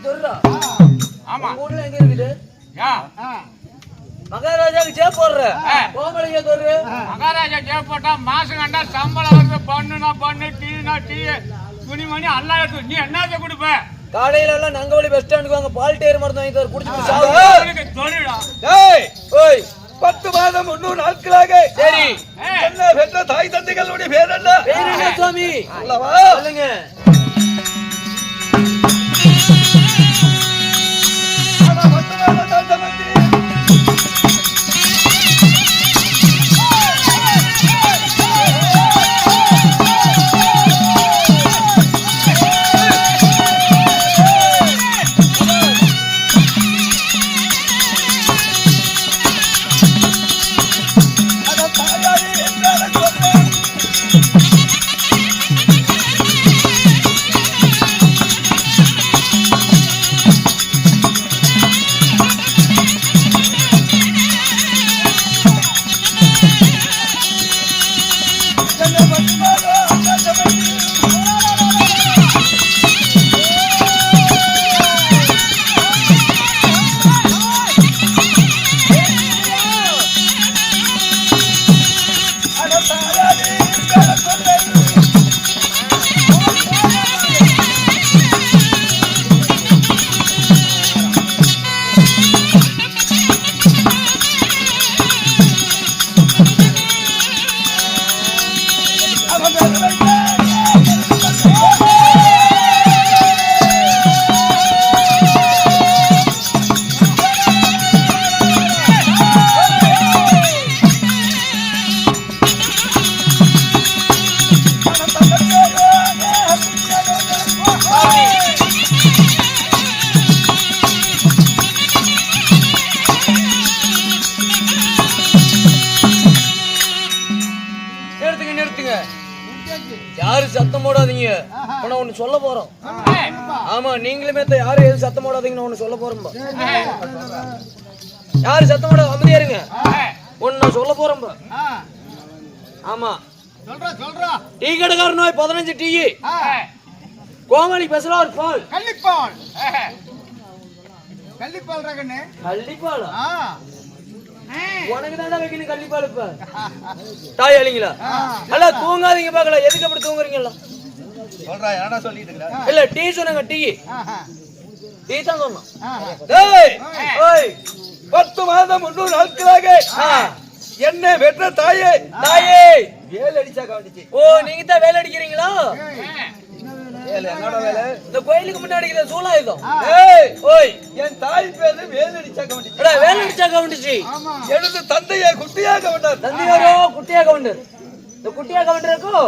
சொல்றா. ஆமா ஊர்ல எங்க இருக்குது? மகாராஜாக்கு ஜே போடுற கோமலிங்க சொல்ற. மகாராஜா ஜே போட்டா மாசம் கண்டா சம்பளம் வந்து பண்ணுனா பண்ணு டீனா டீ துணிமணி எல்லாம் எடுத்து நீ என்ன கொடுப்ப? காலையில எல்லாம் நங்கவழி பஸ் ஸ்டாண்டுக்கு வாங்க பால் டேர் மருந்து வாங்கி தர குடிச்சிட்டு சாவு. சொல்லுடா. டேய் ஓய் 10 மாதம் 3 நாட்களாக சரி என்ன பெற்ற தாய் தந்தைகளுடைய பேர் என்ன? பேர் என்ன சுவாமி? அல்லவா சொல்லுங்க. யாரு சத்தம் போடாதீங்க. ஒண்ணு சொல்ல போறோம். ஆமா நீங்களுமே யாரும் எது சத்தம் போடாதீங்கன்னு ஒண்ணு சொல்ல போறோம். யாரு சத்தம் போட அமைதியா இருங்க. ஒண்ணு சொல்ல போறோம். ஆமா டீ கடைக்கார நோய் 15 டீ கோமாளி பேசலாம் ஒரு பால் கள்ளிப்பால் கள்ளிப்பால் ரகனே கள்ளிப்பாலா உனக்கு தான் வைக்கணும் கள்ளிப்பால். இப்ப தாய் அழிங்களா அல்ல தூங்காதீங்க பாக்கல. எதுக்கு அப்படி தூங்குறீங்களா? சொல்றா என்னடா சொல்லிட்டு இருக்க? இல்ல டீ சொன்னாங்க. டீ டீ தான் சொன்னோம். டேய் ஓய் 10 மாதம் 3 நாட்களாக என்ன பெற்ற தாயே தாயே வேல் அடிச்சா கவனிச்சு. ஓ நீங்க தான் வேலை அடிக்கிறீங்களா? வேல் என்னோட வேலை இந்த கோயிலுக்கு முன்னாடி இருக்கிற சூலாயுதம். ஏய் ஓய் என் தாய் பேரு வேல் அடிச்சா கவனிச்சு. அட வேலை அடிச்சா கவனிச்சு. எனது தந்தையை குட்டியா கவனித்தார். தந்தையாரோ குட்டியா கவுண்டர். இந்த குட்டியா கவுண்டருக்கும்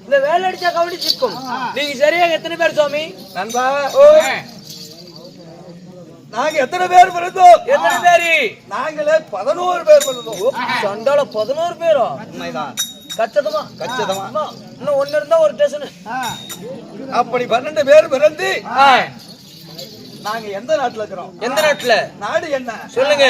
இந்த வேலை அடிச்சா கவனிச்சிருக்கும். நீங்க சரியாக எத்தனை பேர் சுவாமி? நண்பா நாங்க எத்தனை பேர் பிறந்தோம்? எத்தனை பேரு? நாங்களே 11 பேர் பிறந்தோம். சண்டால 11 பேரா? உண்மைதான். கச்சதமா கச்சிதமா. இன்னும் ஒன்னு இருந்தா ஒரு ஸ்டேஷன். அப்படி 12 பேர் பிறந்து நாங்க எந்த நாட்டுல இருக்கிறோம்? எந்த நாட்டுல? நாடு என்ன சொல்லுங்க.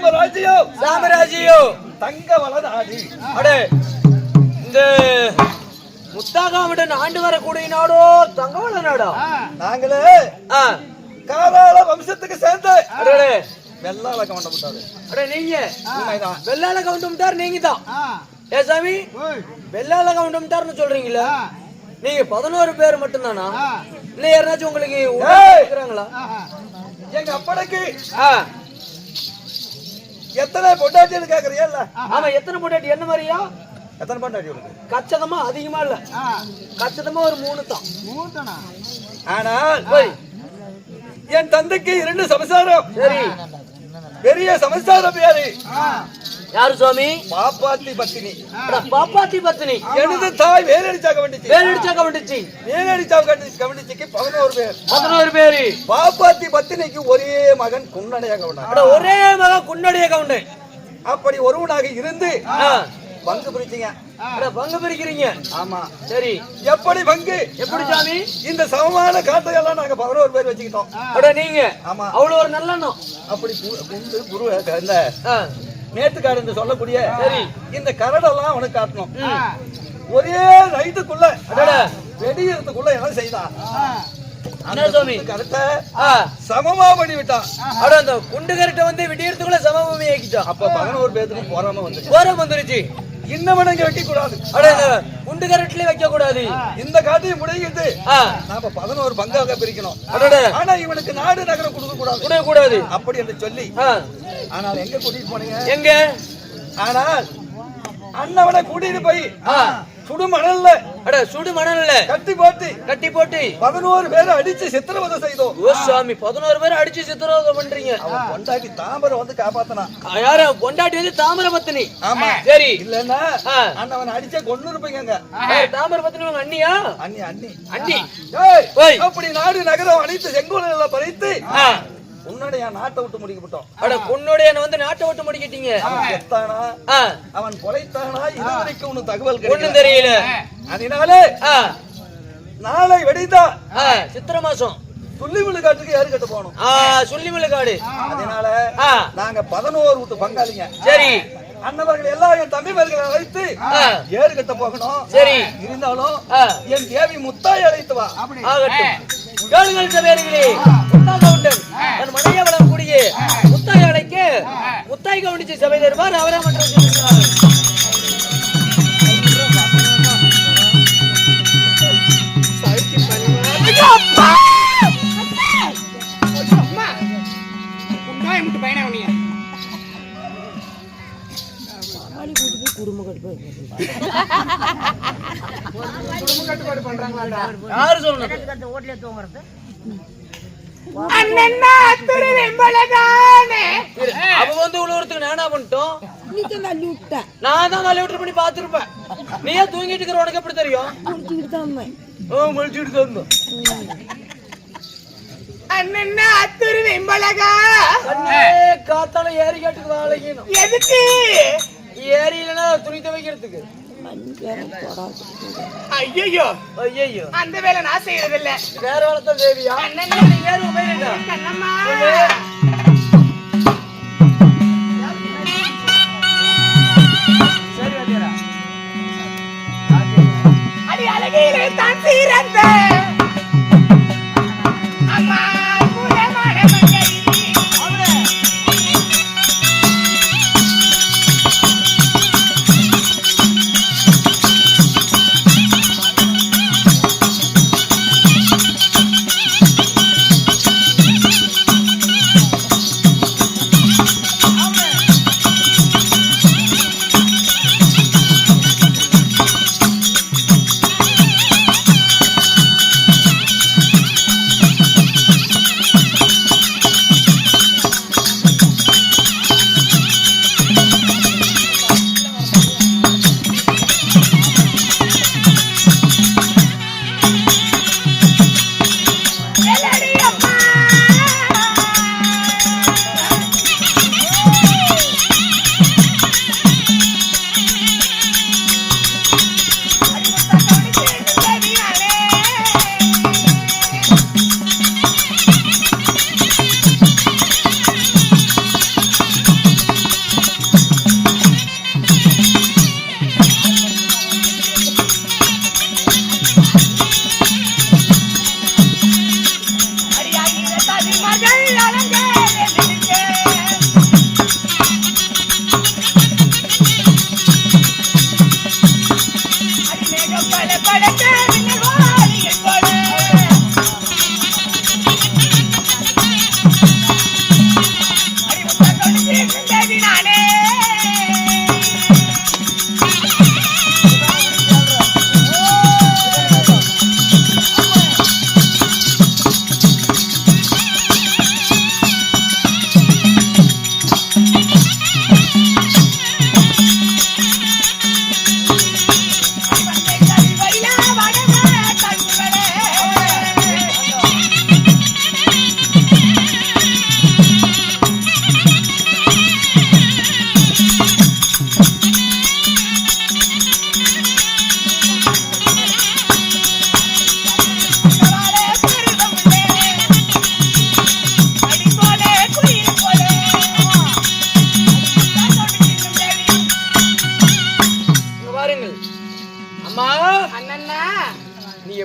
சாம்ராஜ்யம் சாம்ராஜ்யம் தங்க வளநாடு. அடே இந்த முத்தாகாவிடன் ஆண்டு வரக்கூடிய நாடோ தங்கவள நாடா? நாங்களே ஆ, காலால வம்சத்துக்கு சேர்ந்த அடே வெள்ளால கவண்டப்பட்டாரு. அடே நீங்க உண்மைதான். வெள்ளால கவுண்டம்ட்டார் நீங்க தான். ஏ சாமி, வெள்ளால கவுண்டம்ட்டார்னு சொல்றீங்களா? நீங்க 11 பேர் மட்டும்தானா? இல்ல யாராச்சும் உங்களுக்கு இருக்கிறாங்களா? எங்க அப்பனுக்கு ஆ, எத்தனை பொண்டாட்டின்னு கேக்குறியா? இல்ல ஆமா, எத்தனை பொண்டாட்டி? என்ன மாதிரியா? எத்தனை பொண்டாட்டி உனக்கு? கச்சதமா அதிகமா இல்ல, கச்சதமா ஒரு 3 தான். ஆனால் போய் என் தந்தைக்கு 2 சமஸ்தாரம். சரி, பெரிய சமஸ்தாரம் பேரு யாரு சுவாமி? பாப்பாத்தி பத்தினி. அட, பாப்பாத்தி பத்தினி. எனது தாய் வேலடிச்சாக வேண்டிச்சு. வேலடிச்சா கவனிச்சு வேலடிச்சாக கவனிச்சுக்கு 11 பேர். 11 பேரு. பாப்பாத்தி பத்தினிக்கு ஒரே மகன் குன்னடையாக கவனம். அட, ஒரே மக குன்னடைய கவுண்டு. அப்படி ஒருவனாக இருந்து ஆ, பங்கு பிரிச்சிங்க. அட, பங்கு பிரிக்கிறீங்க. ஆமா. சரி, எப்படி பங்கு? எப்படி சாமி? இந்த சமமான காட்டையெல்லாம் நாங்க 11 பேர் வச்சுக்கிட்டோம். அட, நீங்க ஆமா. அவ்வளவு ஒரு நல்லெண்ணம். அப்படி குண்டு குரு இந்த ஆ, மேட்டுக்காடு என்று சொல்லக்கூடிய சரி. இந்த கரடெல்லாம் அவனுக்கு காட்டணும். ஒரே நைட்டுக்குள்ள வெடியறதுக்குள்ள என்ன செய்தான்? என்ன சுவாமி? கரெக்டா ஆ, சமமா பண்ணி விட்டான். அட, அந்த குண்டு கரெக்ட வந்து விடியறதுக்குள்ள சமபூமி ஆக்கிட்டான். அப்ப 11 பேருக்கு போறாம வந்து போரம் வந்துருச்சு. இன்னவன் இங்க வைக்க கூடாது. அட, இந்த குண்டு கரெக்ட்லயே வைக்க கூடாது. இந்த காட்டையும் முடியுது. ஆ, நாம 11 பங்காக பிரிக்கணும். அடடே, ஆனா இவனுக்கு நாடு நகரம் கொடுக்க கூடாது. கூட கூடாது. அப்படி என்று சொல்லி ஆ, ஆனால் எங்க கூட்டிட்டு போனீங்க? எங்க? ஆனால் அண்ணவனை கூட்டிட்டு போய் ஆ, சுடு மணல்ல அட, சுடு மணல்ல கட்டி போட்டு கட்டி போட்டு 11 பேரை அடிச்சு சித்திரவதை செய்தோம். ஓ சாமி, 11 பேர் அடிச்சு சித்திரவதை பண்றீங்க. அவன் கொண்டாடி தாம்பரம் வந்து காப்பாத்தனா. யார பொண்டாட்டி வந்து தாமிரபத்தினி? ஆமா. சரி, இல்லன்னா ஆ, அண்ணவனை அடிச்சே கொண்டு இருப்பீங்க. தாமிரபத்தினி உங்க அண்ணியா? அண்ணி அண்ணி அண்ணி. ஏய், ஓய். அப்படி நாடு நகரம் அனைத்து செங்கோலை பறித்து ஆ, உன்னோட என் நாட்டை விட்டு முடிக்கப்பட்டோம். அட, பொண்ணுடைய வந்து நாட்டை விட்டு முடிக்கிட்டீங்க. அவன் செத்தானா ஆ, அவன் கொலைத்தானா இதுவரைக்கும் ஒண்ணு தகவல் ஒண்ணும் கிடைக்கல. தெரியல. அதனாலே ஆ, நாளை வெடித்தா ஆ, சித்திரை மாசம் துள்ளிமுள்ளு காட்டுக்கு ஏறு கட்ட போகணும். ஆ, சொல்லிமலைக்காடு. அதனால ஆ, நாங்க 11 வீட்டு பங்காளிங்க. சரி. அண்ணவர்கள் எல்லாம் என் தம்பிமார்களை அழைத்து ஆ, ஏறு கட்ட போகணும். சரி. இருந்தாலும் ஆ, என் தேவி முத்தாய் அழைத்து வா. ஆகட்டும். கேளுங்கள் சபையர்களே, முத்தா கவுண்டன் தன் மனைவியை வளரக்கூடிய முத்தாய் அழைக்க முத்தாய் கவுண்டிச்சு சபை தருவார். அவரா மட்டும் சொல்லுகிறார். யாரு சொல்லணும்? அவ வந்து உழுவுறதுக்கு நானா பண்ணிட்டோம்? நான் தான் தள்ளி விட்டு பண்ணி பாத்துருப்பேன். நீயே தூங்கிட்டு இருக்கிற உனக்கு எப்படி தெரியும்? முடிச்சுட்டு தான் காத்தால ஏரி காட்டுக்கு வாழைக்கணும். எதுக்கு? ஏரி இல்லைன்னா துணி துவைக்கிறதுக்கு. ஐயோ, ஐயோ, அந்த வேலை நான் செய்யறது இல்ல. வேற வளர்த்த தேவியா? ஏறு உபயோகிக்கா. கண்ணம்மா, சரி வாத்தியாரா. அடி அழகிலே தான் சீரந்த அம்மா மூலமான மஞ்சள்.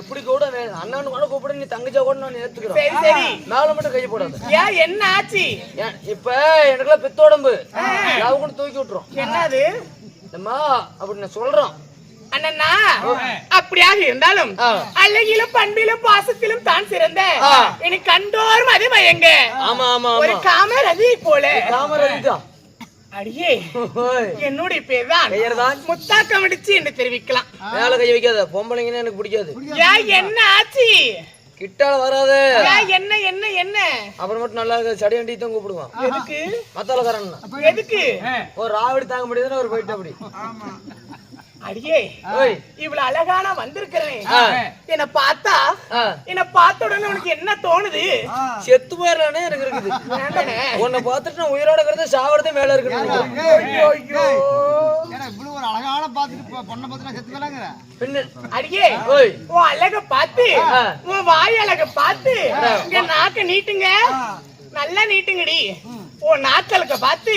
எப்படி கூட அண்ணன் கூட கூப்பிட நீ தங்கச்சா கூட நான் ஏத்துக்கிறேன். சரி சரி மேல மட்டும் கை போடாது. ஏன் என்ன ஆச்சு? இப்ப எனக்குலாம் பித்தோடம்பு லவ் கூட தூக்கி விட்டுரும். என்னது அம்மா அப்படி நான் சொல்றோம். அண்ணா அப்படியாக இருந்தாலும் அழகிலும் பண்பிலும் பாசத்திலும் தான் சிறந்த எனக்கு கண்டோரும் அது மயங்க. ஆமா ஆமா ஒரு காமரதி போல. காமரதிதான். அடியே என்னுடைய பேர் தான் முத்தாக்கம் அடிச்சு என்று தெரிவிக்கலாம். மேல கை வைக்காத, பொம்பளைங்கன்னா எனக்கு பிடிக்காது. ஏன் என்ன ஆச்சு? கிட்டால வராது. என்ன என்ன என்ன அப்புறம் மட்டும் நல்லா இருக்கு. சடியண்டி தான் கூப்பிடுவான். எதுக்கு? மத்தாலக்காரன் எதுக்கு? ஒரு ராவடி தாங்க முடியாதுன்னு ஒரு போயிட்டு அப்படி. அடியே இவ்வளவு அழகான வந்திருக்கிறேன். என்ன பார்த்தா என்ன பார்த்த உடனே உனக்கு என்ன தோணுது? செத்து போயிடலானே எனக்கு இருக்குது. உன்னை பார்த்துட்டு நான் உயிரோட இருக்கிறது சாவறதே மேல இருக்கு. ஒரு அழகான பாத்துட்டு பொண்ணை பார்த்து செத்து போலாங்கிற பின்ன அடியே உன் அழக பார்த்து உன் வாய் அழக பார்த்து இங்க நாக்க நீட்டுங்க, நல்லா நீட்டுங்கடி. உன் நாக்களுக்க பார்த்து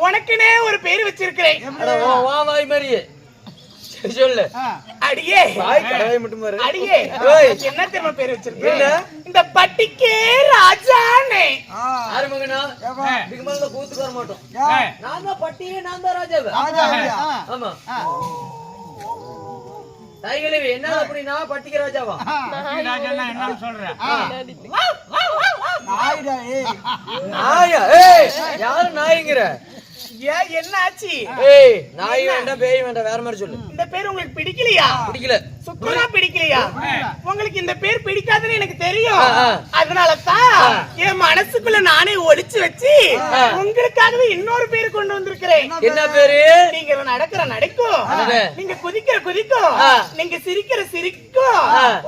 உனக்குனே ஒரு பேர் வச்சிருக்கிறேன். வாய் மாதிரியே சொல்லு. அடியே கடவை மட்டும் பாரு. அடியே என்ன தெரியுமா பேர் வச்சிருக்கீங்க? இந்த பட்டிக்கே ராஜானே. யாரு மகனா? இதுக்கு மேல கூத்துக்கு வர மாட்டோம். நான் தான் பட்டியே, நான் தான் ராஜாவே. ஆமா தாய்களே என்ன அப்படின்னா பட்டிக்கு ராஜாவா? ராஜானா என்ன சொல்ற? நாயா? யாரு நாய்ங்கிற? ஏன் என்ன ஆச்சு? நாய் வேண்டாம், பேய் வேண்டாம், வேற மாதிரி சொல்லு. இந்த பேர் உங்களுக்கு பிடிக்கலையா? பிடிக்கல, சுத்தமா பிடிக்கலையா? உங்களுக்கு இந்த பேர் பிடிக்காதுன்னு எனக்கு தெரியும். அதனாலதான் என் மனசுக்குள்ள நானே ஒளிச்சு வச்சு உங்களுக்காகவே இன்னொரு பேர் கொண்டு வந்திருக்கிறேன். என்ன பேரு? நீங்க நடக்கிற நடைக்கும், நீங்க குதிக்கிற குதிக்கும், நீங்க சிரிக்கிற சிரிக்கும்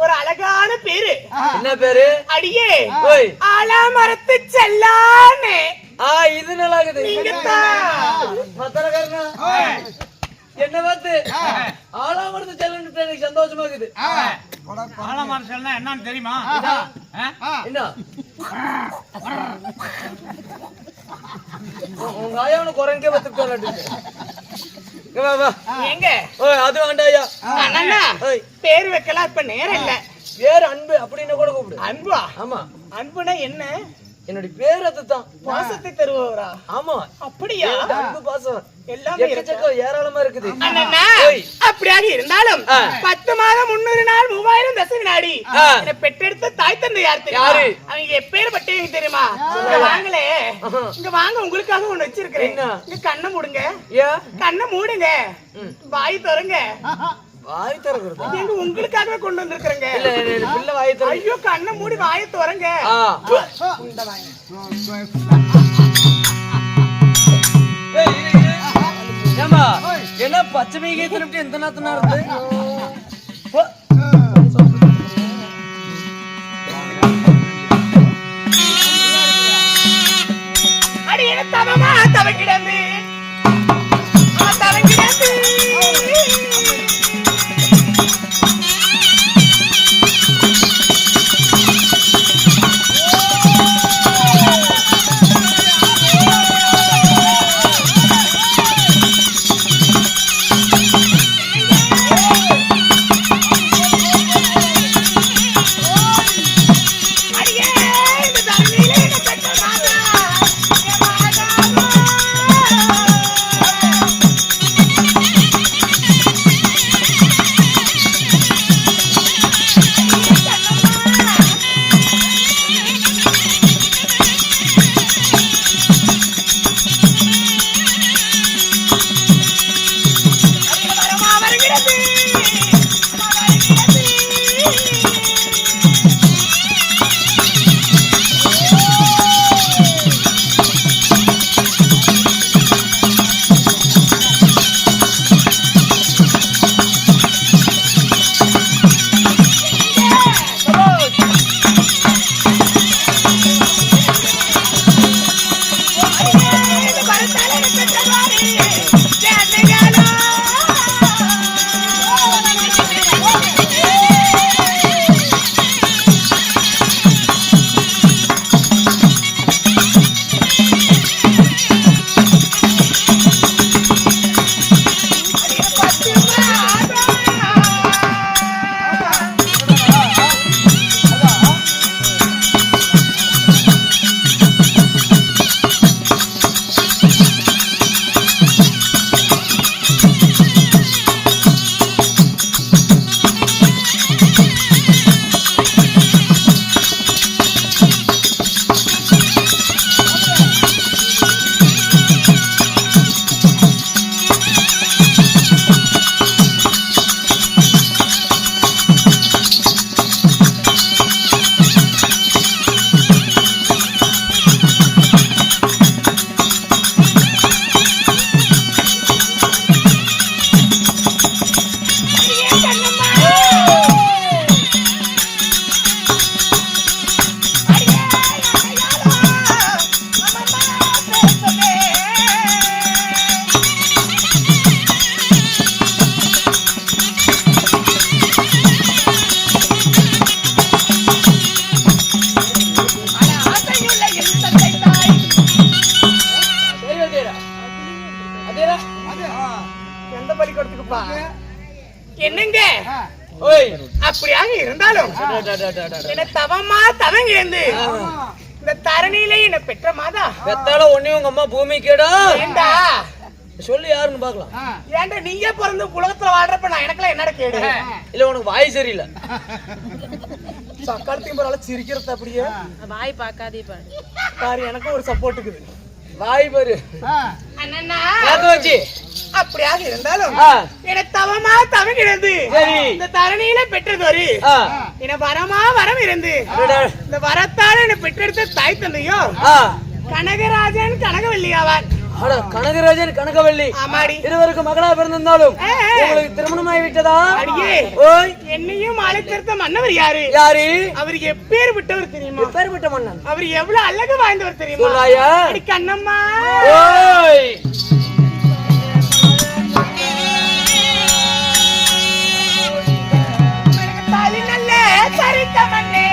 ஒரு அழகான பேரு. என்ன பேரு? அடியே ஆலாமரத்து செல்லானே. இது நல்லா இருக்குது. என்ன பார்த்து ஆலாமரத்து செல்லன்னு எனக்கு சந்தோஷமா இருக்குது. ஆலாமரத்து செல்லா என்னன்னு தெரியுமா? என்ன உங்க ஆயாவன குரங்கே பத்துட்டு எங்க அது வேண்டாயா? பேர் வைக்கலாம் இப்ப நேரம் இல்ல. பேரு அன்பு அப்படின்னு கூட கூப்பிடு. அன்பா? ஆமா. அன்புனா என்ன? என்னுடைய பேர் அதுதான். பாசத்தை தருவவரா? ஆமா. அப்படியா? அன்பு பாசம் எல்லாமே ஏராளமா இருக்குது. அப்படியாக இருந்தாலும் 10 மாதம் 300 நாள் 3000 தசை வினாடி என்னை பெற்றெடுத்த தாய் தந்தை யாரு? அவங்க எப்பேற்பட்டவங்க தெரியுமா? வாங்களே இங்க வாங்க, உங்களுக்காக ஒண்ணு வச்சிருக்கிறேன். இங்க கண்ணை மூடுங்க. கண்ணை மூடுங்க, வாய் திறங்க. வாய் திறக்கிறது எங்க உங்களுக்காகவே கொண்டு வந்திருக்கிறேங்க. பிள்ளை வாய் திற. ஐயோ கண்ணை மூடி வாயை திறங்க. ஏமா என்ன பச்சை மீகை தின்னுட்டு எந்த நாத்தனா இருக்கு? அடி என்ன தவமா தவக்கிடந்து தவக்கிடந்து எந்த பள்ளிக்கூடத்துக்குப்பா? என்னங்க ஓய் அப்படியாக இருந்தாலும் என்ன தவமா தவங்க இருந்து இந்த தரணியில என்ன பெற்ற மாதா பெத்தால ஒண்ணே உங்க அம்மா பூமி கேடா ஏண்டா சொல்லு யாருன்னு பாக்கலாம். ஏன்டா நீங்க பிறந்து உலகத்துல வாழ்றப்ப நான் எனக்குலாம் என்னடா கேடு? இல்ல உனக்கு வாய் சரியில்லை. சக்காலத்தையும் பரவாயில்ல சிரிக்கிறது அப்படியே வாய் பார்க்காதே பாரு எனக்கும் ஒரு சப்போர்ட் இருக்குது. வாய் பாரு அண்ணா வச்சு அப்படியாக இருந்தாலும் ஆ. என தவமா தவம் கிடந்து சரி. இந்த தரணியில பெற்றது ஒரு ஆ. என வரமா வரம் இருந்து அடடா. இந்த வரத்தால என்ன பெற்றெடுத்த தாய் தந்தையோ ஆ. கனகராஜன் கனகவல்லி ஆவார். அட கனகராஜன் கனகவல்லி ஆமாடி இருவருக்கு மகளா பிறந்திருந்தாலும் ஏ, ஏ. உங்களுக்கு திருமணமாகி விட்டதா? அடியே ஓய் என்னையும் ஆளை திருத்த மன்னவர் யாரு? யாரு? அவர் எப்பேர் விட்டவர் தெரியுமா? பேர்பட்ட மன்னன் அவர் எவ்வளவு அழகு வாய்ந்தவர் தெரியுமா? சொல்லாயா? அடி கண்ணம்மா ஓய் தாலி நல்ல சரித்த மண்ணே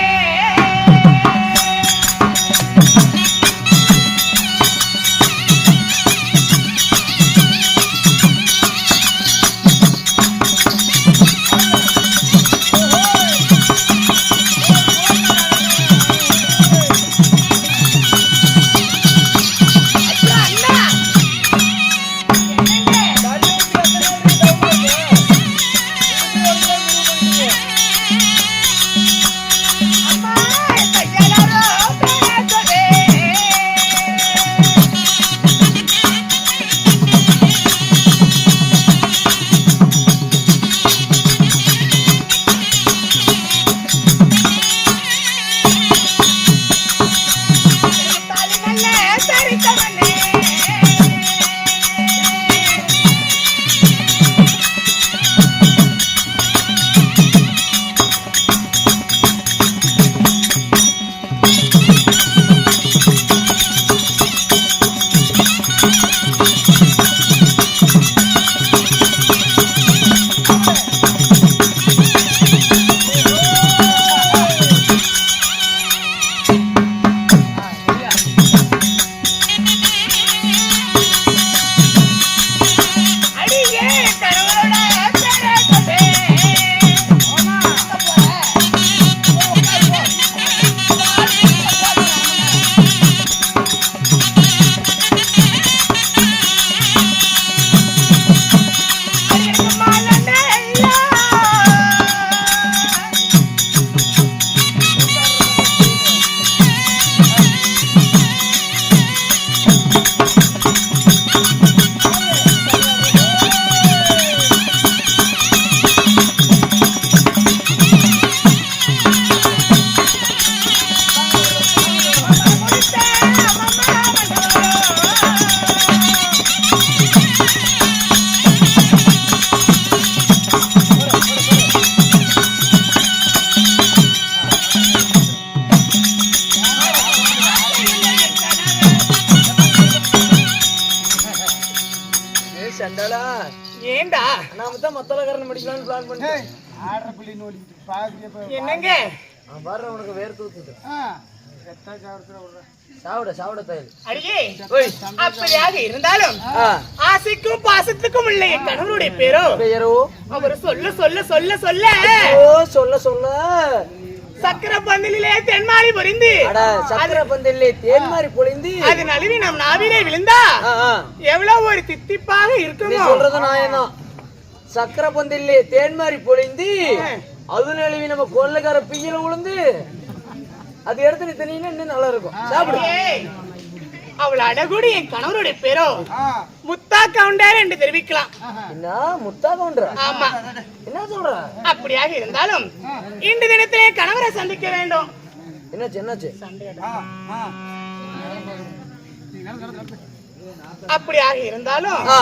ஏண்டா நாம தான் மத்தலகாரன் படிக்கலாம்னு பிளான் பண்ணிட்டேன். என்னங்க பாரு உனக்கு வேர்த்து ஊத்துது. சாவுட சாவுட தயல். அடியே ஓய் அப்படியாக இருந்தாலும் ஆ. ஆசைக்கும் பாசத்துக்கும் உள்ள என் கணவனுடைய பேரோ பெயரோ? அவர் சொல்ல சொல்ல சொல்ல சொல்ல ஓ சொல்ல சொல்ல சக்கர பந்தலிலே தென்மாரி பொறிந்து அட சக்கர பந்தல்லே தேன் மாதிரி பொழிந்து அது நழுவி நம் நாவிலே விழுந்தா ஆ, ஆ. எவ்வளவு ஒரு தித்திப்பாக நீ இருக்குமோ சொல்றது நாயனா சக்கர பந்தல்லே தேன் மாதிரி பொழிந்து அது நழுவி நம்ம கொள்ளைக்கார பிய்யில விழுந்து அது எடுத்து நீ தனியா இன்னும் நல்லா இருக்கும். சாப்பிடு. ஏய், அவள் அழகுடி என் கணவருடைய பேரோ முத்தா கவுண்டர் என்று தெரிவிக்கலாம். என்ன முத்தா கவுண்டரா? ஆமா என்ன சொல்ற? அப்படியாக இருந்தாலும் இன்று தினத்திலே கணவரை சந்திக்க வேண்டும். என்னாச்சு என்னாச்சு? அப்படியாக இருந்தாலும் ஆ,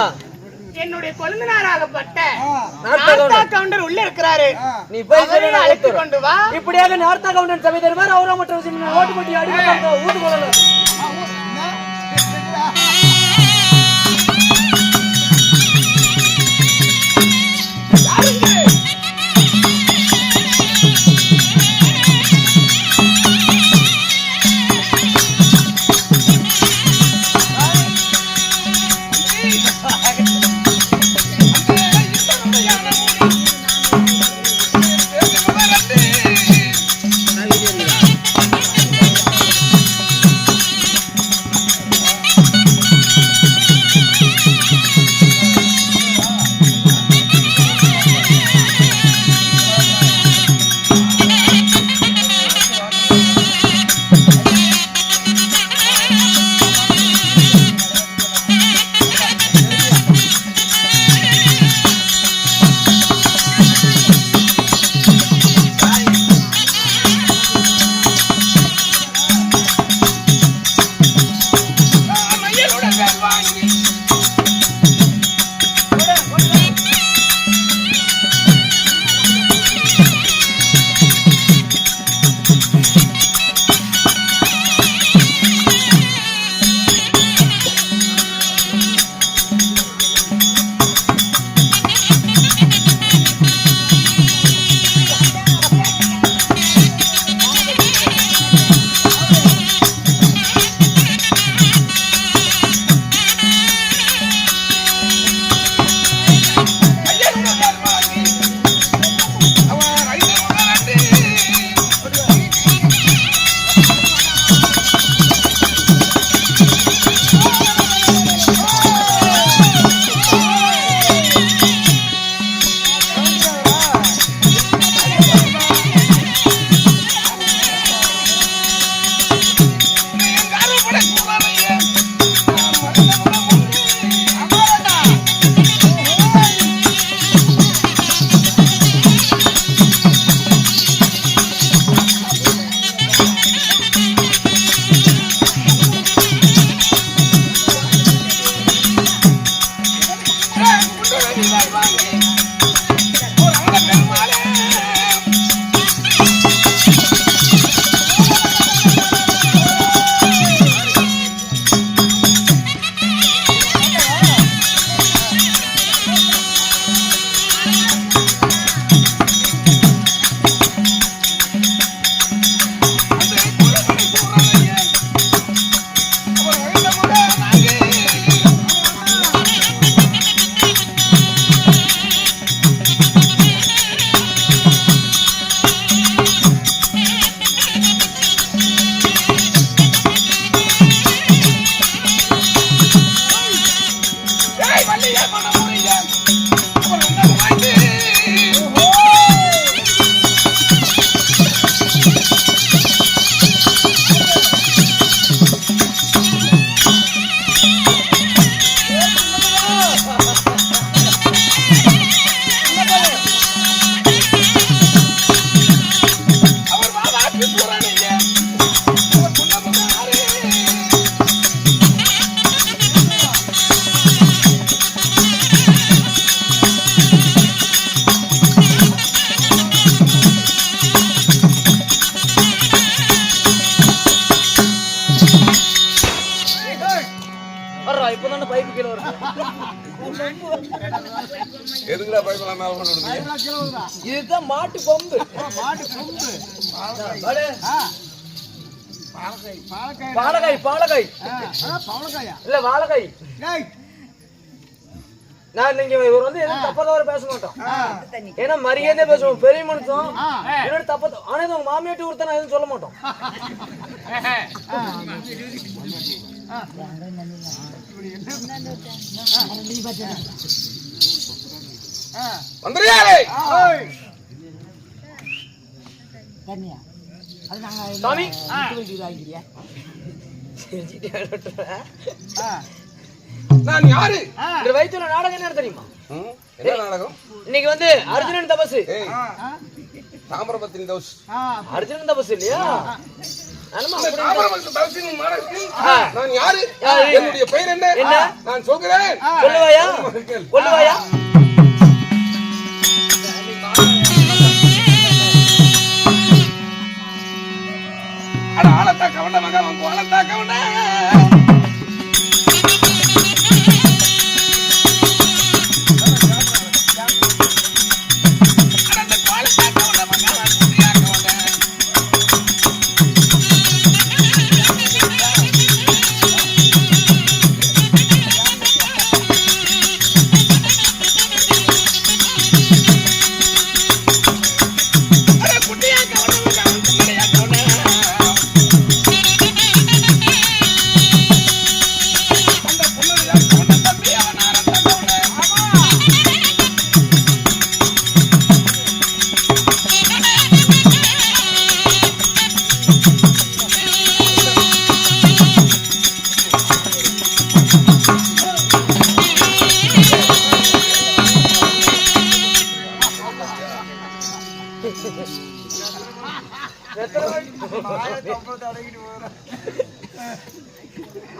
என்னுடைய கொழுந்தனாராகப்பட்ட நார்த்தா நார்த்தா கவுண்டர் உள்ள இருக்கிறாரு. நீ போய் அவரை சொல்லு, நான் அழைத்து எடுத்து கொண்டு வா. இப்படியாக நார்த்தா கவுண்டன் சபை தருவார். அவரா மட்டும் வச்சு ஓட்டு போட்டி அடி ஊட்டு போடல. இப்பதான பைப்பு கீழே வருது. எதுக்குடா பைப்பெல்லாம் மேல கொண்டு விடுறீங்க? இதுதான் மாட்டு கொம்பு. பாலகாய் பாலகாய் இல்ல வாழைக்காய். நான் நீங்க இவர் வந்து எதுவும் தப்பா தவிர பேச மாட்டோம். ஏன்னா மரியாதை பேசுவோம். பெரிய மனுஷன் என்னோட தப்பா ஆனா இது உங்க மாமியாட்டி ஒருத்தர் நான் எதுவும் சொல்ல மாட்டோம். வந்துறியாரே சாமி நான் யாரு? இந்த வயித்துல நாடகம் என்ன தெரியுமா? என்ன நாடகம்? இன்னைக்கு வந்து அர்ஜுனன் தபசு. தாமிரபத்தினி தபசு. அர்ஜுனன் தபசு இல்லையா? நான் யாரு? என்னுடைய பெயர் என்ன? நான் சொல்கிறேன். சொல்லுவாயா? சொல்லுவாயா? அட ஆளத்தா கவண்ட மகன் கோலத்தா கவண்ட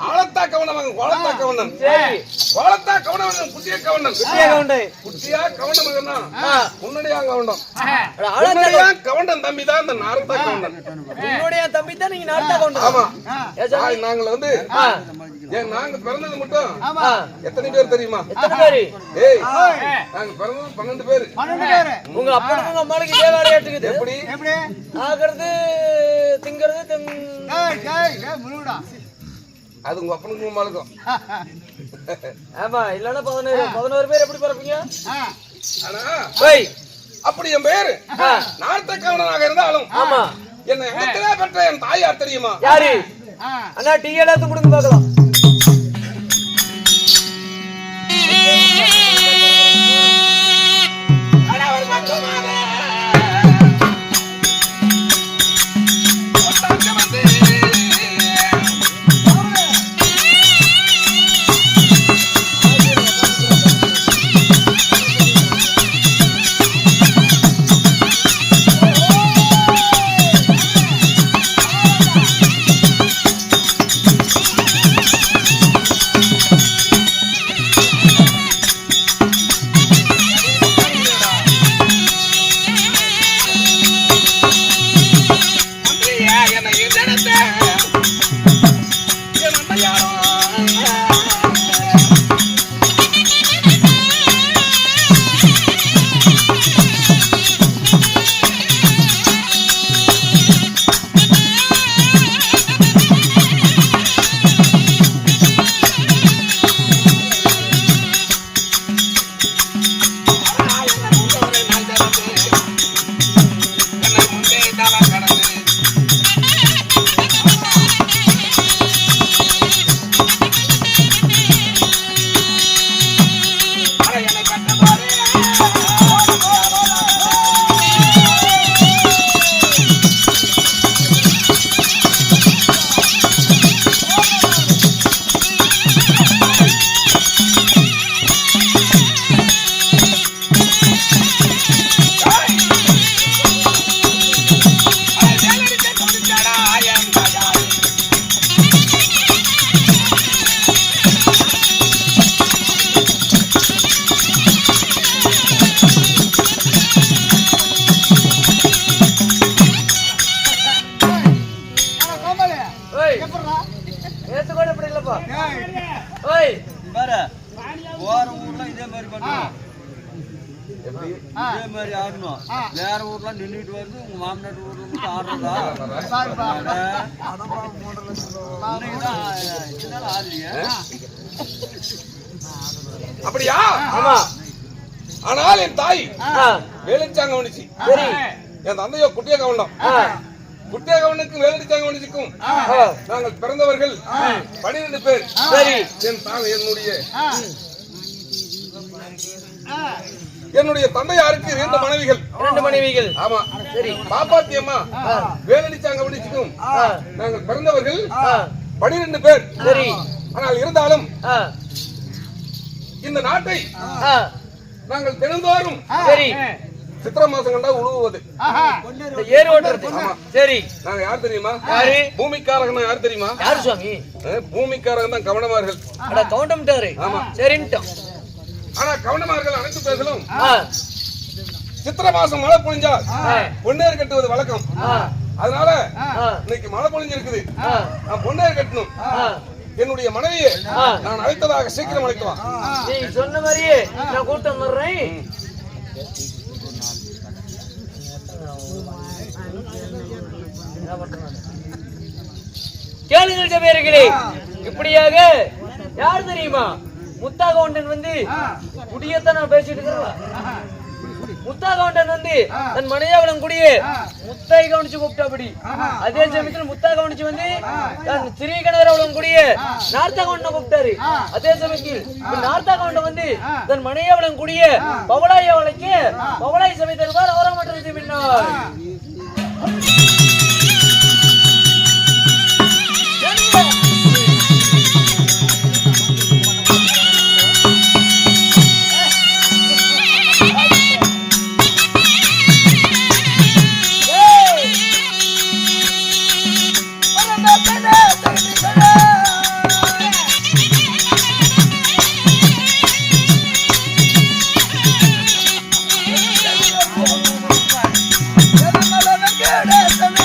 ஆளத்தா கவனமகன் கோலத்தா கவனன். சரி கோலத்தா கவனமகன் குட்டியா கவனன். குட்டியா கவுண்டை. குட்டியா கவனமகன்னா முன்னடியா கவனம். ஆளத்தா கவண்டன் தம்பி தான் இந்த நாரத்தா கவண்டன். உன்னுடைய தம்பி தான் நீங்க நாட்டா கவுண்டை. ஆமா. நாங்க வந்து நாங்க பிறந்தது மட்டும் எத்தனை பேர் தெரியுமா? எத்தனை பேரு? ஏய் நாங்க பிறந்தது 12 பேர். உங்க அப்பனுக்கு உங்க அம்மாளுக்கு இதே வேலையா இருக்குது. எப்படி? ஆகிறது திங்கிறது அது உங்க அப்பனுக்கு உமாளுக்கும். ஆமா இல்லன்னா 11 பேர் எப்படி பிறப்பீங்க? ஆனா போய் அப்படி என் பேரு நார்த்த கவனனாக இருந்தாலும் ஆமா என்னை எங்கத்திலே பெற்ற என் தாயார் தெரியுமா? யாரு? அண்ணா டீ எடுத்து கொடுங்க பார்க்கலாம். இதே மாதிரி பண்ணுவோம். எப்படி இதே மாதிரி ஆடணும். வேற ஊர்லாம் நின்றுட்டு வந்து உங்க மாமனார் ஊர்ல மட்டும் ஆடுறதா? இதனால ஆடலையா? அப்படியா? ஆமா. ஆனால் என் தாய் ஆ, வேலுச்சாங்க வணிச்சு, சரி. என் தந்தையோ குட்டிய கவுண்டம். ஆ, குட்டிய கவுனுக்கும் வேலுச்சாங்க வணிச்சுக்கும் ஆ, நாங்கள் பிறந்தவர்கள் 12 பேர். சரி. என்னுடைய தந்தையாருக்கு 2 மனைவிகள். 2 மனைவிகள். ஆமா, சரி. பாப்பாத்தி அம்மா வேலடிச்சாங்க வணிச்சுக்கும் ஆ, நாங்கள் பிறந்தவர்கள் ஆ, 12 பேர். சரி. ஆனால் இருந்தாலும் ஆ, இந்த நாட்டை ஆ, நாங்கள் தினந்தோறும் சரி. சித்திரை மாசம் கண்டா உழுவுவது. இந்த ஏறு ஓட்டுறது. சரி. நாங்க யார் தெரியுமா? யாரு? பூமிக்காரகனா யார் தெரியுமா? யாரு சுவாமி? பூமிக்காரகன் தான் கவனமார்கள். அட கவுண்டம்ட்டாரு. ஆமா. சரின்ட்டோம். ஆனா கவனமார்கள் அனைத்து பேசலும் ஆ, சித்திரை மாசம் மழை பொழிஞ்சால் ஆ, பொன்னேர் கட்டுவது வழக்கம். ஆ, அதனால ஆ, இன்னைக்கு மழை பொழிஞ்சிருக்குது, ஆ, நான் பொன்னேர் கட்டணும். ஆ. என்னுடைய மனைவியை ஆ. நான் அழைத்ததாக சீக்கிரம் அழைக்கலாம். நீ சொன்ன மாதிரியே நான் கூட்டம் வர்றேன். கேளுங்கள் சபையர்களே, இப்படியாக யார் தெரியுமா? முத்தாகவுண்டன் வந்து குடியத்தான் நான் பேசிட்டு இருக்கிறேன். முத்தாகவுண்டன் வந்து தன் மனையாவளம் குடியே முத்தாய் கவனிச்சு கூப்பிட்டாபடி. அதே சமயத்தில் முத்தா கவனிச்சு வந்து தன் சிறீகணவர் அவளம் குடியே நார்த்தா கவுண்டன் கூப்பிட்டாரு. அதே சமயத்தில் நார்த்தா கவுண்டன் வந்து தன் மனையாவளம் குடியே பவளாய வளைக்கு பவளாய் சபை தருவார் அவரா மற்றது பின்னார். Get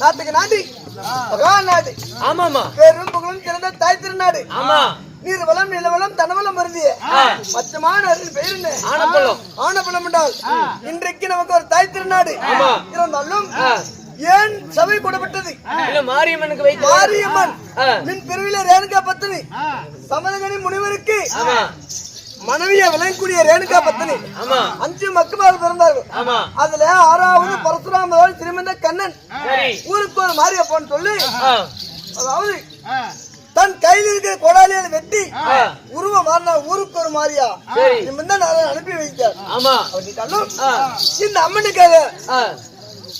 நாட்டுக்கு நாடு மகா நாடு. ஆமாமா பேரும் புகழும் சிறந்த தாய் திருநாடு. ஆமா நீர் வளம் நிலவளம் தனவளம் வருந்திய பச்சமான பெயருங்க ஆனப்பழம். ஆனப்பழம் என்றால் இன்றைக்கு நமக்கு ஒரு தாய் திருநாடு ஆமா. இருந்தாலும் ஏன் சபை கூடப்பட்டது? இல்ல மாரியம்மனுக்கு வைத்து மாரியம்மன் மின் பிரிவில ரேணுகா பத்தினி சமதகனி முனிவருக்கு ஆமா மனைவியா விளங்கக்கூடிய ரேணுகா பத்தினி ஆமா 5 மக்கள் பிறந்தார்கள். ஆமா அதுல 6வது பரசுராம திருமந்த கண்ணன் சரி ஊருக்கு ஒரு மாரியப்பன்னு சொல்லி ஆ, அதாவது தன் கையில் இருக்கிற கோடாலியால வெட்டி உருவம் மாறினா ஊருக்கு ஒரு மாரியா சரி. நிமிர்ந்த நேரம் அனுப்பி வைத்தார். ஆமா அப்படின்னாலும் இந்த அம்மனுக்காக ஆ,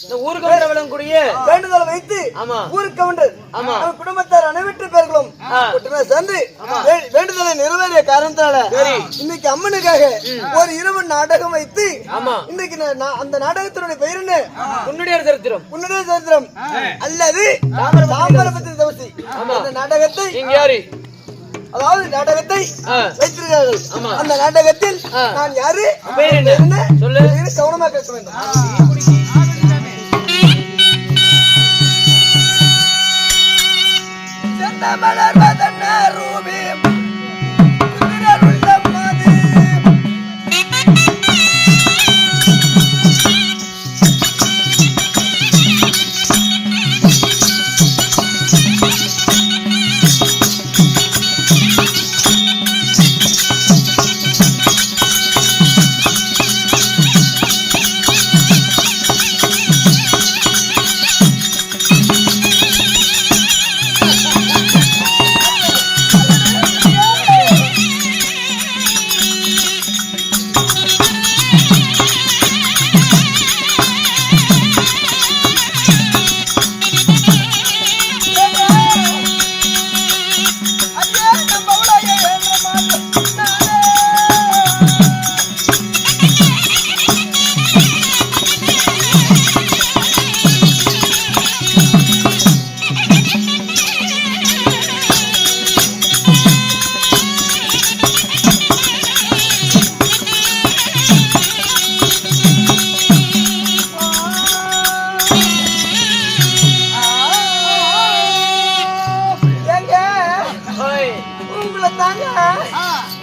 இந்த ஊருக்கு விளங்கக்கூடிய வேண்டுதலை வைத்து ஆமா ஊருக்கு கவுண்டர் ஆமா குடும்பத்தார் அனைவற்று பேர்களும் ஒற்றுமை சேர்ந்து வேண்டுதலை நிறைவேறிய காரணத்தால இன்னைக்கு அம்மனுக்காக ஒரு இரவு நாடகம் வைத்து ஆமா இன்னைக்கு அந்த நாடகத்தினுடைய பெயர் என்ன? உன்னுடைய சரித்திரம். உன்னுடைய சரித்திரம் அல்லது தாமிரபரணி தவசி. அந்த நாடகத்தை நீங்க யாரு? அதாவது நாடகத்தை வைத்திருக்கிறார்கள். அந்த நாடகத்தில் நான் யாரு பேர் என்ன சொல்லு. கவனமா கேட்க வேண்டும். மலர்வதன்ன ரூபி குதிரருள்ள மதி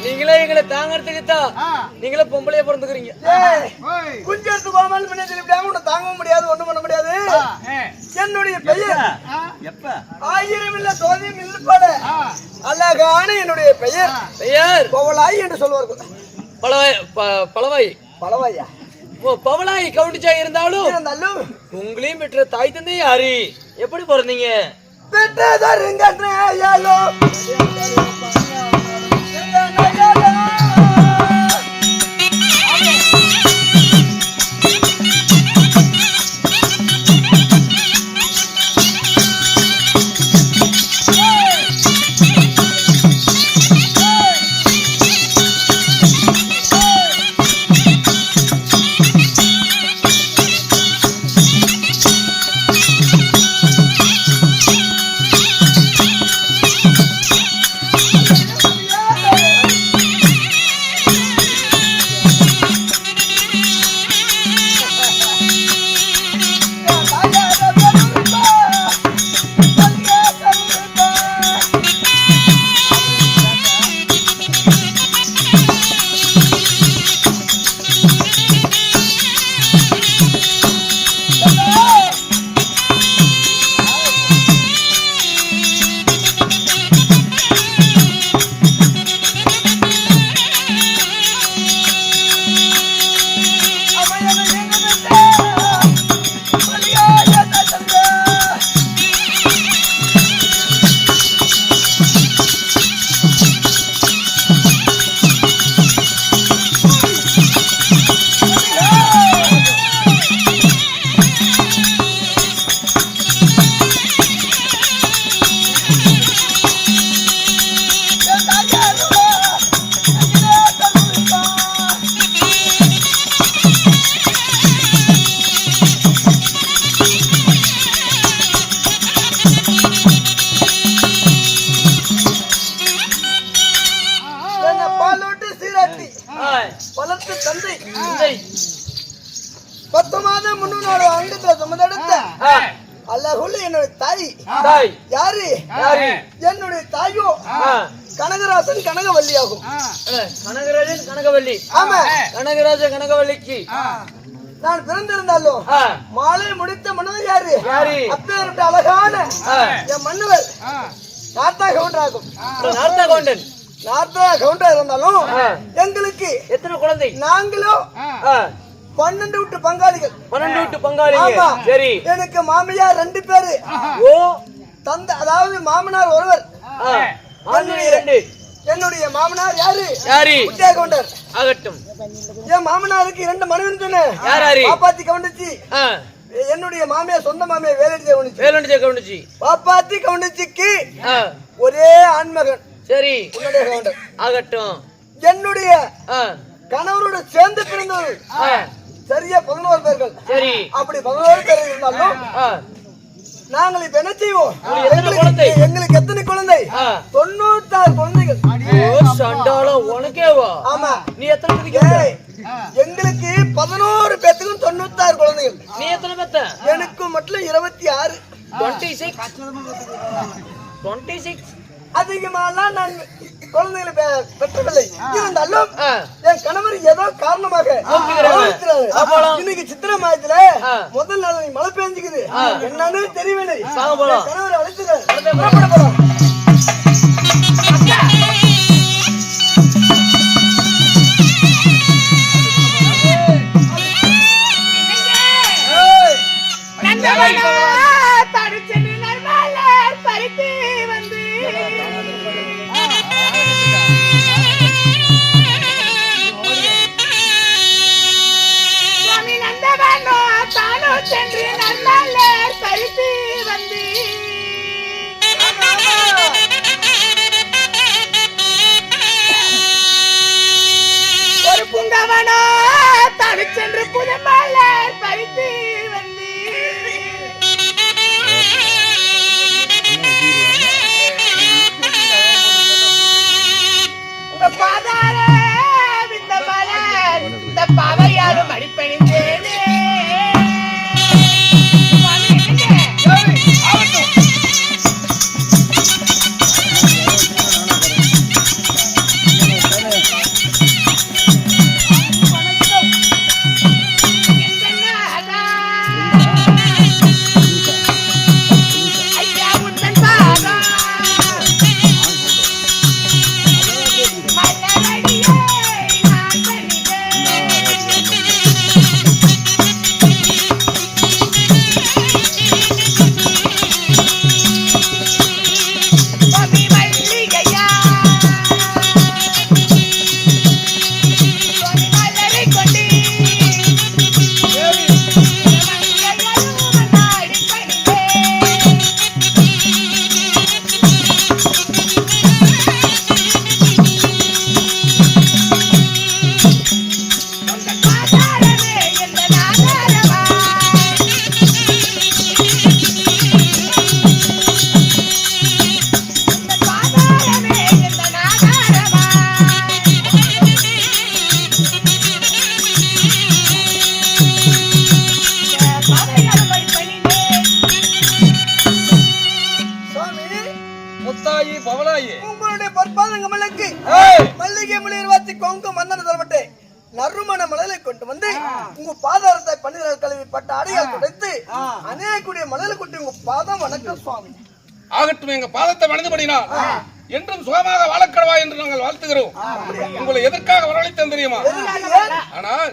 நீங்களே எங்களை தாங்கறதுக்கு தான் நீங்களே பொம்பளைய பிறந்துக்கிறீங்க. குஞ்சத்து கோமல் பண்ணி சொல்லிவிட்டாங்க. உன்னை தாங்கவும் முடியாது, ஒண்ணும் பண்ண முடியாது. என்னுடைய பெயர் எப்ப 1000 இல்ல சோதியம் இல்லப்பட அழகான என்னுடைய பெயர் பெயர் பவளாய் என்று சொல்வார்கள். பலவாய் பலவாயா பவளாய் கவுண்டிச்சா இருந்தாலும் உங்களையும் பெற்ற தாய் தந்தை யாரு? எப்படி பிறந்தீங்க? பெற்றதருங்கோ தாய் தாய் யாரு யாரு? என்னுடைய தாயோ ஆ. கனகராசன் கனகவல்லியாகும். கனகராஜன் கனகவல்லி. ஆமா, கனகராஜ கனகவல்லிக்கு நான் பிறந்திருந்தாலும் ஆ. மாலை முடித்த மன்னவர் யாரு யாரு? அப்பேற்பட்ட அழகான ஆ. என் மன்னவர் நார்த்தா கவுண்டராகும். நார்த்தா கவுண்டன். நார்த்தா கவுண்டரா இருந்தாலும் ஆ. எங்களுக்கு எத்தனை குழந்தை? நாங்களும் ஆ. 12 விட்டு பங்காளிகள். 12 விட்டு பங்காளிங்க. ஆமா. சரி. எனக்கு மாமியார் 2 பேரு, ஓ. தந்தை அதாவது மாமனார் ஒருவர். ஆ. ஆண்கள் 2. என்னுடைய மாமனார் யாரு? யாரு? முத்தியா கவுண்டர். ஆகட்டும். என் மாமனாருக்கு 2 மனைவி சொன்னேன். யாராரு? பாப்பாத்தி கவுண்டச்சி. ஆ. என்னுடைய மாமியார் சொந்த மாமியார் வேலடி கவுண்டச்சி. வேலுண்டி கவுண்டச்சி. பாப்பாத்தி கவுண்டச்சிக்கு ஆ. ஒரே ஆண்மகன் சரி. உன்னுடைய கவுண்டர். ஆகட்டும். என்னுடைய ஆ. கணவரோட சேர்ந்து பிறந்தவர்கள் ஆ. சரியா 11 பேர்கள். சரி. அப்படி 11 பேர் இருந்தாலும் ஆ. நாங்கள் இப்ப என்ன செய்வோம்? எத்தனை குழந்தை? எங்களுக்கு எத்தனை குழந்தை? ஆ. 96 குழந்தைகள். ஓ சண்டாளம் உனக்கேவா? ஆமா. நீ எத்தனை பேருக்கு? ஏய், எங்களுக்கு 11 பேத்துக்கும் 96 குழந்தைகள். நீ எத்தனை பெத்த? எனக்கு மட்டும் 26. 26. அதிகமாலாம் நான் குழந்தைகளை பெற்றவில்லை. இருந்தாலும் ஆ. என் கணவர் ஏதோ காரணமாக நோக்குகிறாரு. நோக்குகிறாரு. அப்போலாம் இன்னைக்கு சித்திரை மாதத்துல ஆ. முதல் நாள் மழை பெஞ்சுக்குது. என்னன்னு தெரியவில்லை. வாங்க போலாம். என் கணவர் அழைச்சுறாரு. புறப்பட போறோம். நந்தவனா தடுச்சென்று நல்மலர் பறித்து வந்து சுவாமி நந்தவனோ தானோ சென்று நல்மலர் பறித்து வந்து ஒரு புங்கவனோ தடுச்சென்று புதுமலர் பறித்து வந்து உங்க பாதார விந்த மலர் இந்த பாவையாலும் அடிப்பணிந்தேனே சுவாமி, என்னங்க? என்னடா? ஐயா உந்தன் பாதம் மலரடியே நான் பணிந்தேன். சுவாமி மல்லிகையா சுவாமி மலரை கொண்டு மங்கையரும் நாடி பணிந்தேன். உங்கள் பாதாரமே எந்த நாதாரமாய் உங்கள் பாதாரமே எந்த நாதாரமாய் பாவையாரும் அடிப்பணிந்தேன். சுவாமி, முத்தாயி பவளாயி உங்களுடைய பொற்பாதங்களுக்கு மல்லிகை மொழியில் வாத்தி கொங்கு மந்தன தரப்பட்டு நறுமண மலரை கொண்டு வந்து உங்க பாதாரத்தை பன்னிரல் கழுவி பட்ட அடையால் துடைத்து அநேகக்கூடிய மலரை கொண்டு உங்க பாதம் வணக்கம் சுவாமி. ஆகட்டும். எங்க பாதத்தை வணங்குபடினா என்றும் சுகமாக வாழக்கடவா என்று நாங்கள் வாழ்த்துகிறோம். உங்களை எதற்காக வரவழைத்தேன் தெரியுமா? ஆனால்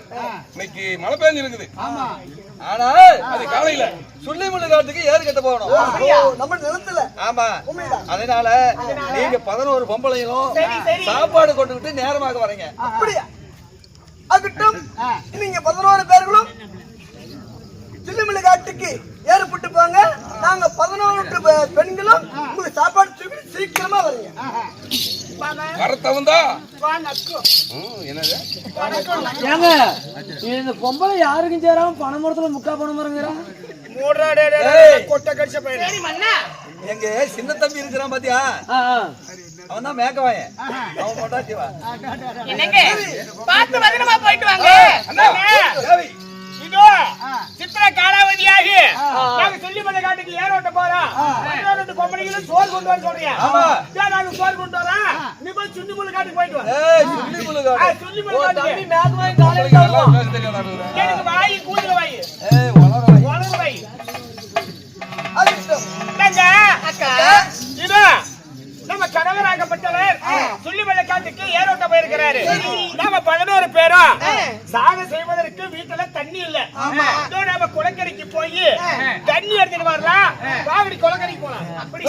இன்னைக்கு மழை பெஞ்சு இருக்குது. ஆனால் அது காலையில சுள்ளிமுள்ளு காட்டுக்கு ஏறு கட்ட போகணும். ஓ, நம்ம நிலத்துல ஆமா, உண்மைதான். அதனால நீங்க 11 பொம்பளைங்களும் சாப்பாடு கொண்டுகிட்டு நேரமாக வரீங்க. அப்படியா? ஆகட்டும். நீங்க 11 பேர்களும் சில்லுமில்லு காட்டுக்கு ஏற்பட்டு போங்க. நாங்க 11 பெண்களும் உங்களுக்கு சாப்பாடு தூக்கி சீக்கிரமா வரீங்க. வரத்தவந்தா என்னது? ஏங்க இந்த பொம்பளை யாருக்கும் சேராம பணமரத்துல முக்கா பணம் மரங்கிறா. சரி மன்னா, எங்க சின்ன தம்பி இருக்கிறான் பாத்தியா, அவன் தான் மேக்கவாயன். அவன் பொண்டாட்டிவா. என்னங்க பார்த்து பத்திரமா போயிட்டு வாங்க. இதோ சித்திர காலாவதியாக நாங்க சொல்லிமலை காட்டுக்கு ஏரோட்ட போறோம். ஏரோட்ட கொம்பனிகளும் சோறு கொண்டு வர சொல்றீங்க. நாங்க சோறு கொண்டு வரோம். நீ போய் சுண்டிமுலை காட்டுக்கு போயிட்டு வா. சுண்டிமுலை காட்டுக்கு தம்பி மேக் வாங்கி காலையில வருவான். எனக்கு வாய் கூடுதல் வாய் வளர வாய் அக்கா இதோ நம்ம கணவராகப்பட்டவர் சுள்ளிமலை காட்டுக்கு ஏரோட்ட போயிருக்கிறாரு. நாம 11 பேரும் சாக செய்வதற்கு வீட்டுல தண்ணி இல்ல. நம்ம குளக்கரைக்கு போய் தண்ணி எடுத்துட்டு வரலாம். வாங்கடி குளக்கரைக்கு போலாம். அப்படி